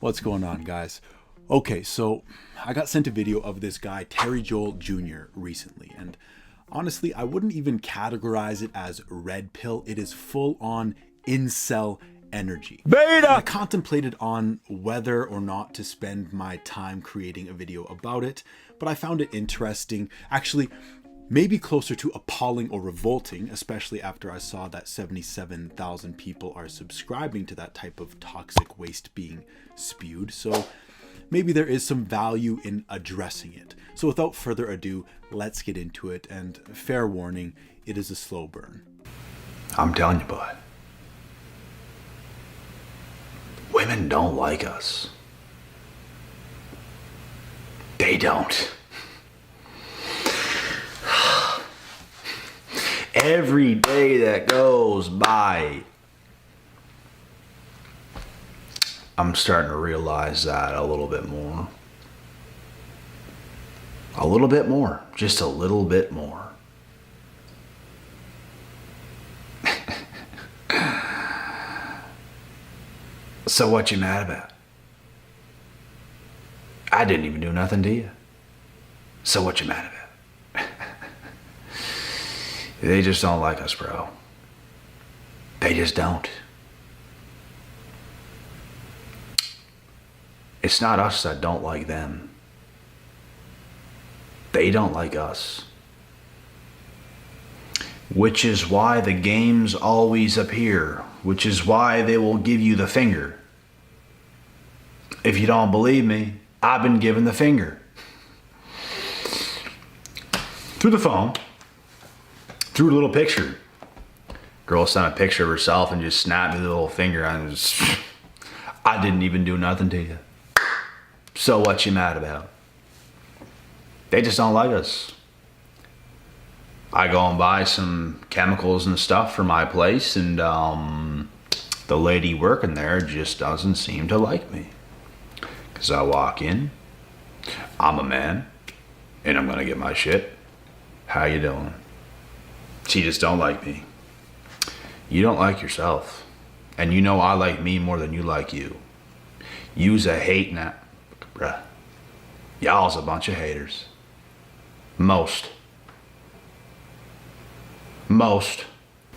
What's going on, guys? Okay, so I got sent a video of this guy, Terry Joel Jr. recently, and honestly, I wouldn't even categorize it as red pill. It is full on incel energy. Beta! I contemplated on whether or not to spend my time creating a video about it, but I found it interesting. Actually, maybe closer to appalling or revolting, especially after I saw that 77,000 people are subscribing to that type of toxic waste being spewed. So maybe there is some value in addressing it. So without further ado, let's get into it. And fair warning, it is a slow burn. I'm telling you, bud. Women don't like us. They don't. Every day that goes by, I'm starting to realize that a little bit more. A little bit more. Just a little bit more. So what you mad about? I didn't even do nothing to you. So what you mad about? They just don't like us, bro. They just don't. It's not us that don't like them. They don't like us. Which is why the games always appear. Which is why they will give you the finger. If you don't believe me, I've been given the finger. Through the phone. Through a little picture. Girl sent a picture of herself and just snapped me the little finger and I didn't even do nothing to you. So what you mad about? They just don't like us. I go and buy some chemicals and stuff for my place and the lady working there just doesn't seem to like me. Cause I walk in, I'm a man and I'm gonna get my shit. How you doing? She just don't like me. You don't like yourself. And you know I like me more than you like you. You's a hating that. Bruh. Y'all's a bunch of haters. Most.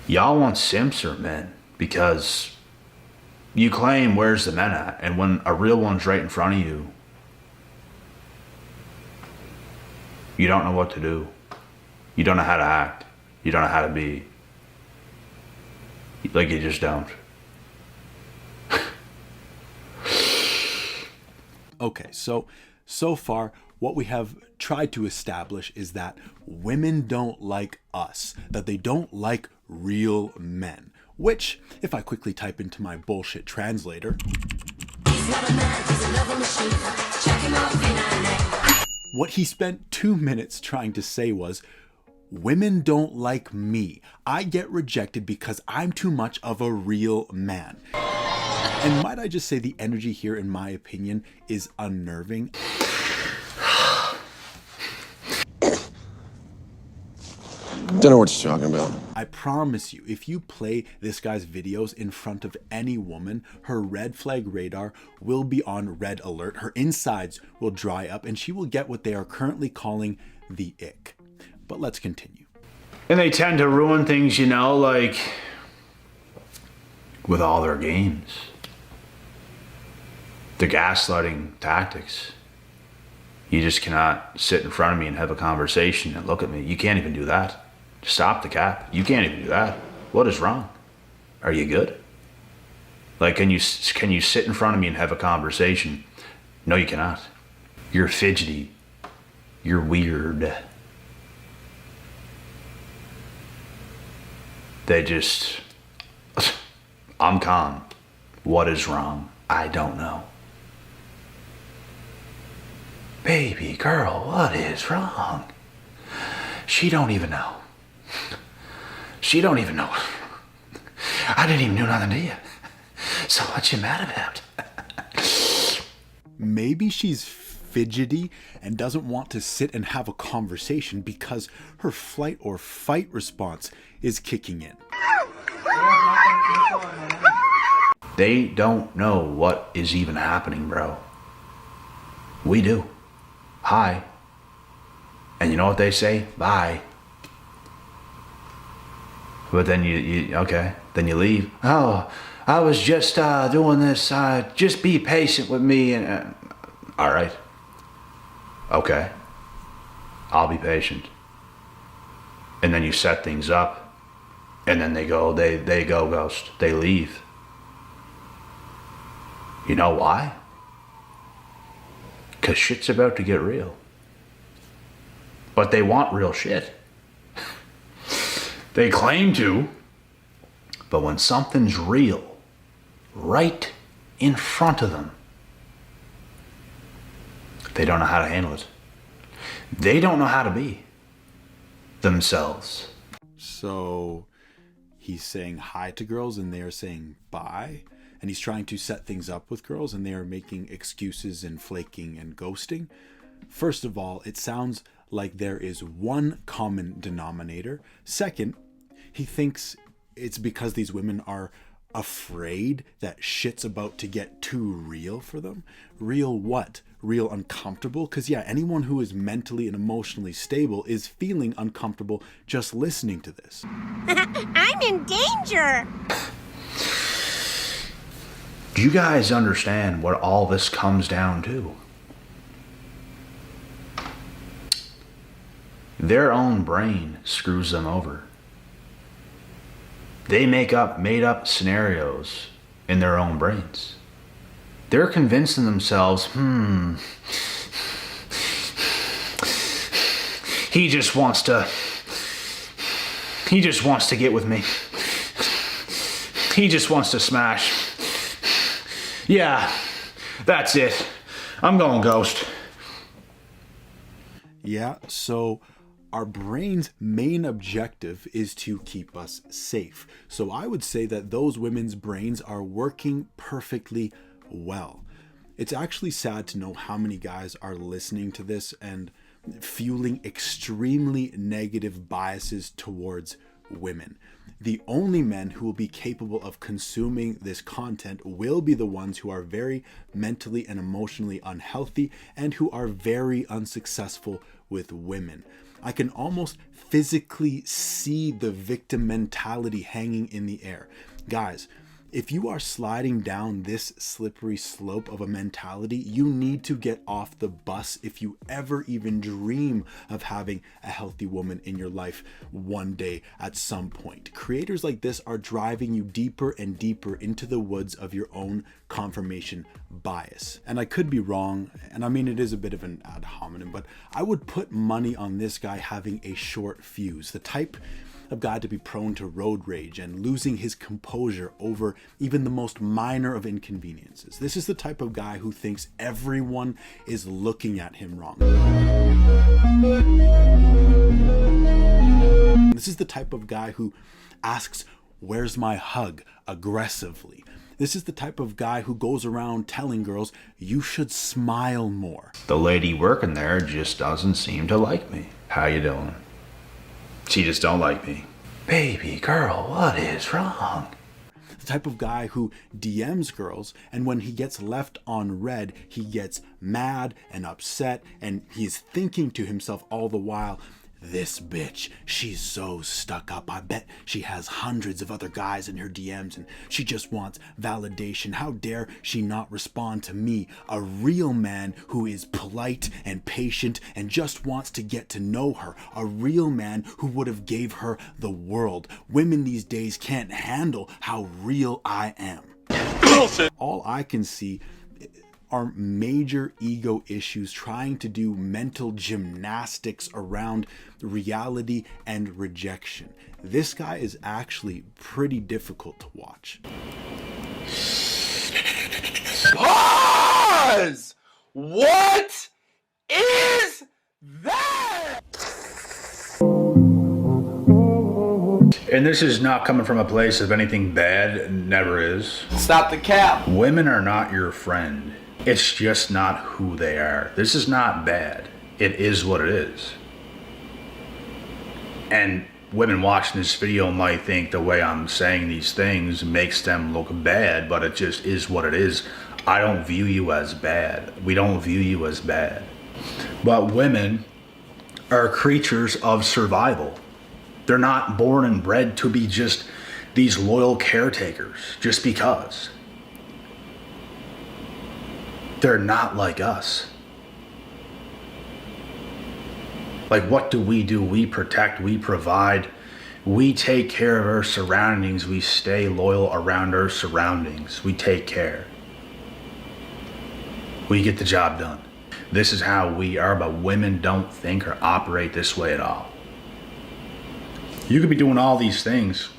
Y'all want simps or men because you claim where's the men at, and when a real one's right in front of you, you don't know what to do. You don't know how to act. You don't know how to be. Like you just don't. Okay, so far, what we have tried to establish is that women don't like us, that they don't like real men, which, if I quickly type into my bullshit translator, what he spent 2 minutes trying to say was, women don't like me. I get rejected because I'm too much of a real man. And might I just say the energy here, in my opinion, is unnerving. Don't know what you're talking about. I promise you, if you play this guy's videos in front of any woman, her red flag radar will be on red alert. Her insides will dry up and she will get what they are currently calling the ick. But let's continue. And they tend to ruin things, you know, like with all their games. The gaslighting tactics. You just cannot sit in front of me and have a conversation and look at me. You can't even do that. Stop the cap. You can't even do that. What is wrong? Are you good? Like, can you sit in front of me and have a conversation? No, you cannot. You're fidgety. You're weird. They just, I'm calm. What is wrong? I don't know. Baby girl, what is wrong? She don't even know. She don't even know. I didn't even do nothing to you. So what you mad about? Maybe she's fidgety and doesn't want to sit and have a conversation because her flight or fight response is kicking in. They don't know what is even happening, bro. We do. Hi. And you know what they say? Bye. But then then you leave. Oh, I was just doing this. Just be patient with me. And all right. Okay. I'll be patient. And then you set things up, and then they go ghost. They leave. You know why? 'Cause shit's about to get real. But they want real shit. They claim to, but when something's real, right in front of them, they don't know how to handle it. They don't know how to be themselves. So he's saying hi to girls and they are saying bye. And he's trying to set things up with girls and they are making excuses and flaking and ghosting. First of all, it sounds like there is one common denominator. Second, he thinks it's because these women are afraid that shit's about to get too real for them. Real what? Real uncomfortable? Because yeah, anyone who is mentally and emotionally stable is feeling uncomfortable just listening to this. I'm in danger. Do you guys understand what all this comes down to? Their own brain screws them over. They make up made up scenarios in their own brains. They're convincing themselves, he just wants to get with me. He just wants to smash. Yeah, that's it. I'm going ghost. Yeah, so our brain's main objective is to keep us safe. So I would say that those women's brains are working perfectly well. It's actually sad to know how many guys are listening to this and fueling extremely negative biases towards women. The only men who will be capable of consuming this content will be the ones who are very mentally and emotionally unhealthy and who are very unsuccessful with women. I can almost physically see the victim mentality hanging in the air. Guys, if you are sliding down this slippery slope of a mentality, you need to get off the bus if you ever even dream of having a healthy woman in your life one day at some point. Creators like this are driving you deeper and deeper into the woods of your own confirmation bias. And I could be wrong, and I mean it is a bit of an ad hominem, but I would put money on this guy having a short fuse. The type of guy to be prone to road rage and losing his composure over even the most minor of inconveniences. This is the type of guy who thinks everyone is looking at him wrong. This is the type of guy who asks, "Where's my hug?" aggressively. This is the type of guy who goes around telling girls, "You should smile more." The lady working there just doesn't seem to like me. How you doing? She just don't like me. Baby girl, what is wrong? The type of guy who DMs girls, and when he gets left on red, he gets mad and upset, and he's thinking to himself all the while, "This bitch, she's so stuck up. I bet she has hundreds of other guys in her DMs and she just wants validation. How dare she not respond to me, a real man who is polite and patient and just wants to get to know her, a real man who would have gave her the world. Women these days can't handle how real I am." All I can see are major ego issues trying to do mental gymnastics around reality and rejection. This guy is actually pretty difficult to watch. Pause! What is that? And this is not coming from a place of anything bad. It never is. Stop the cap. Women are not your friend. It's just not who they are. This is not bad. It is what it is. And women watching this video might think the way I'm saying these things makes them look bad, but it just is what it is. I don't view you as bad. We don't view you as bad. But women are creatures of survival. They're not born and bred to be just these loyal caretakers just because. They're not like us. Like, what do? We protect, we provide, we take care of our surroundings, we stay loyal around our surroundings, we take care. We get the job done. This is how we are, but women don't think or operate this way at all. You could be doing all these things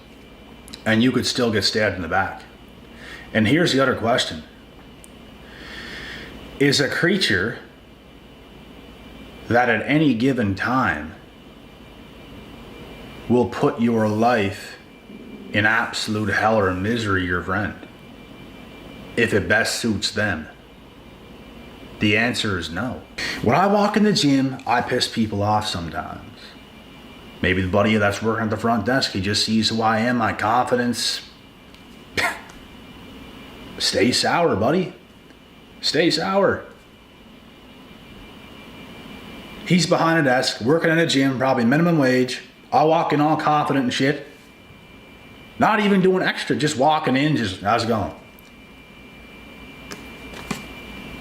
and you could still get stabbed in the back. And here's the other question. Is a creature that at any given time will put your life in absolute hell or misery your friend if it best suits them? The answer is no. When I walk in the gym, I piss people off sometimes. Maybe the buddy that's working at the front desk, he just sees who I am, my confidence. Stay sour, buddy. Stay sour. He's behind a desk, working in a gym, probably minimum wage. I walk in all confident and shit. Not even doing extra, just walking in, just, how's it going?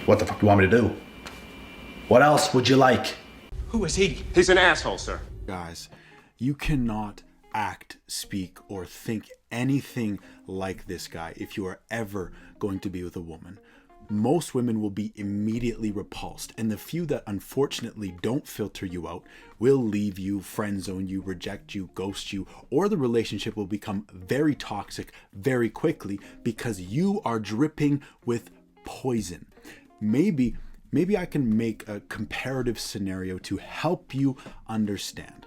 What the fuck do you want me to do? What else would you like? Who is he? He's an asshole, sir. Guys, you cannot act, speak, or think anything like this guy if you are ever going to be with a woman. Most women will be immediately repulsed, and the few that unfortunately don't filter you out will leave you, friend zone you, reject you, ghost you, or the relationship will become very toxic very quickly because you are dripping with poison. Maybe I can make a comparative scenario to help you understand.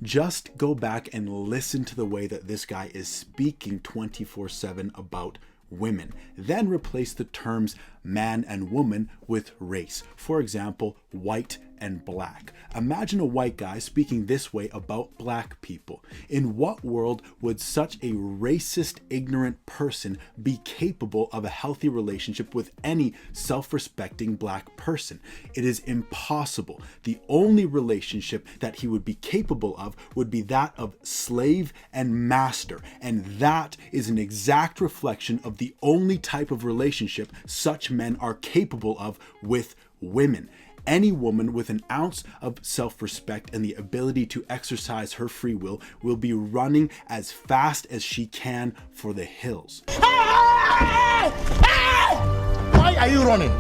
Just go back and listen to the way that this guy is speaking 24/7 about women. Then replace the terms man and woman with race. For example, white and black. Imagine a white guy speaking this way about black people. In what world would such a racist, ignorant person be capable of a healthy relationship with any self-respecting black person? It is impossible. The only relationship that he would be capable of would be that of slave and master, and that is an exact reflection of the only type of relationship such men are capable of with women. Any woman with an ounce of self-respect and the ability to exercise her free will be running as fast as she can for the hills. Why are you running?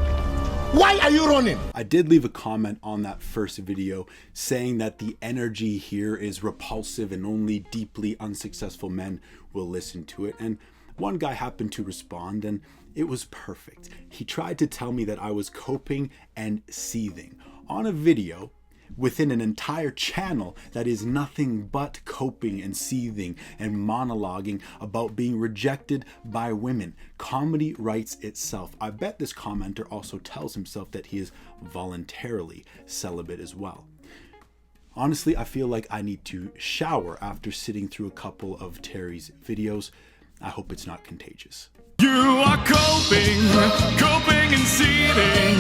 Why are you running? I did leave a comment on that first video saying that the energy here is repulsive and only deeply unsuccessful men will listen to it. And one guy happened to respond, and it was perfect. He tried to tell me that I was coping and seething on a video within an entire channel that is nothing but coping and seething and monologuing about being rejected by women. Comedy writes itself. I bet this commenter also tells himself that he is voluntarily celibate as well. Honestly, I feel like I need to shower after sitting through a couple of Terry's videos. I hope it's not contagious. You are coping and seething.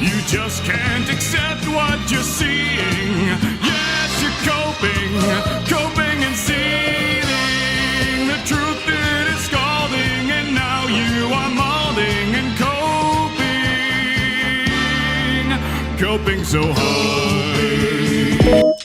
You just can't accept what you're seeing. Yes, you're coping and seething. The truth it is scalding, and now you are molding and coping so hard.